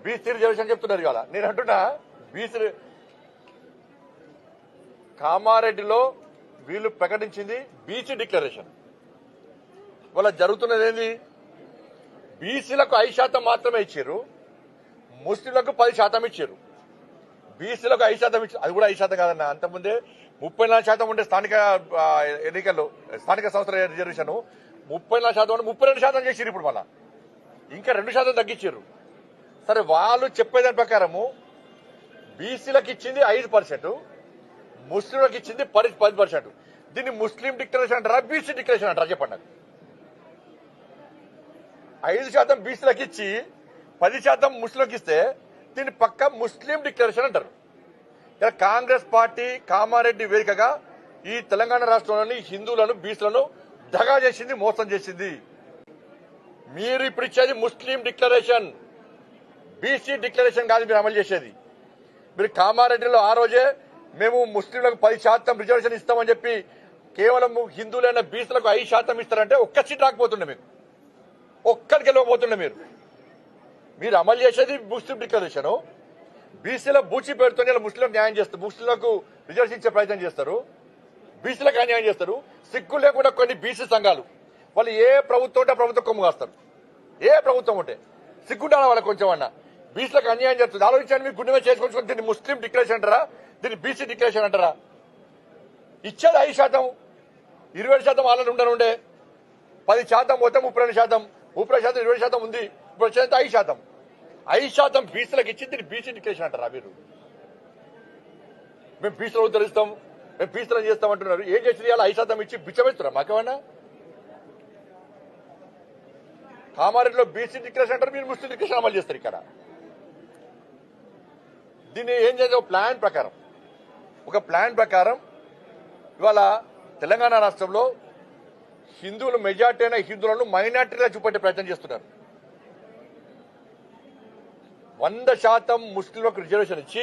BC reservation చెప్తున్నారు ఇవాళ. నేను అంటున్నా బీసీ కామారెడ్డిలో వీళ్ళు ప్రకటించింది బీసీ డిక్లరేషన్. వాళ్ళ జరుగుతున్నది ఏంది? బీసీలకు 5% మాత్రమే ఇచ్చారు, ముస్లింలకు 10% ఇచ్చారు. బీసీలకు 5% ఇచ్చారు, అది కూడా 5% కాదన్న. అంతకుముందే 34% ఉండే స్థానిక ఎన్నికల్లో స్థానిక సంస్థల రిజర్వేషన్ 34% ఉంటే 32% చేసిరు. ఇప్పుడు మళ్ళా ఇంకా 2% తగ్గించారు. సరే, వాళ్ళు చెప్పేదాని ప్రకారము బీసీలకు ఇచ్చింది 5%, ముస్లింలకు ఇచ్చింది 10%. దీన్ని ముస్లిం డిక్లరేషన్ అంటారా, బీసీ డిక్లరేషన్ అంటారా చెప్పండి. 5% బీసీలకు ఇచ్చి 10% ముస్లింలకు ఇస్తే దీన్ని పక్క ముస్లిం డిక్లరేషన్ అంటారు. ఇలా కాంగ్రెస్ పార్టీ కామారెడ్డి వేదికగా ఈ తెలంగాణ రాష్ట్రంలోని హిందువులను బీసీలను దగా చేసింది, మోసం చేసింది. మీరు ఇప్పుడు ఇచ్చేది ముస్లిం డిక్లరేషన్, బీసీ డిక్లరేషన్ కాదు మీరు అమలు చేసేది. మీరు కామారెడ్డిలో ఆ రోజే మేము ముస్లింలకు 10% రిజర్వేషన్ ఇస్తామని చెప్పి కేవలం హిందువులైన బీసీలకు 5% ఇస్తారంటే ఒక్క సీట్ రాకపోతుండే, మీకు ఒక్కరికి వెళ్ళకపోతుండే. మీరు అమలు చేసేది ముస్లిం డిక్లరేషన్. బీసీల బూచి పేరుతోనే ముస్లింలకు న్యాయం చేస్తారు, ముస్లింలకు రిజర్వేషన్ ఇచ్చే ప్రయత్నం చేస్తారు, బీసీలకు అన్యాయం చేస్తారు. సిగ్గు లేకుండా కొన్ని బీసీ సంఘాలు వాళ్ళు ఏ ప్రభుత్వం ఉంటే ప్రభుత్వం కొమ్ము కాస్తారు. ఏ ప్రభుత్వం ఉంటే సిగ్గుండాలి వాళ్ళకి కొంచెం అన్నా. బీసీలకు అన్యాయం చేస్తుంది. ఆలోచించండి, మీరు గుండె చేసుకొని దీన్ని ముస్లిం డిక్లరేషన్ అంటారా, దీన్ని బీసీ డిక్లరేషన్ అంటారా? ఇచ్చేది 5%, 20% వాళ్ళని ఉండనుండే, 10% పోతే 32%, 30%, 20% ఉంది. ఇప్పుడు వచ్చేది 5%. 5% బీసీలకు ఇచ్చి దీన్ని బీసీ డిక్లరేషన్ అంటారా మీరు? మేము బీసీలు ఉద్ధరిస్తాం, మేము బీసీలను చేస్తామంటున్నారు. ఏం చేసింది? ఇలా 5% ఇచ్చి బిచ్చమేస్తున్నా మాకేమన్నా? కామారెడ్డిలో బీసీ డిక్లరేషన్ అంటారు, మీరు ముస్లిం డిక్లరేషన్ అమలు చేస్తారు. ఇక్కడ దీన్ని ఏం చేయాలి? ఒక ప్లాన్ ప్రకారం ఇవాళ తెలంగాణ రాష్ట్రంలో హిందువులు మెజార్టీ అయిన హిందువులను మైనార్టీగా చూపెట్టే ప్రయత్నం చేస్తున్నారు. 100% ముస్లింలకు రిజర్వేషన్ ఇచ్చి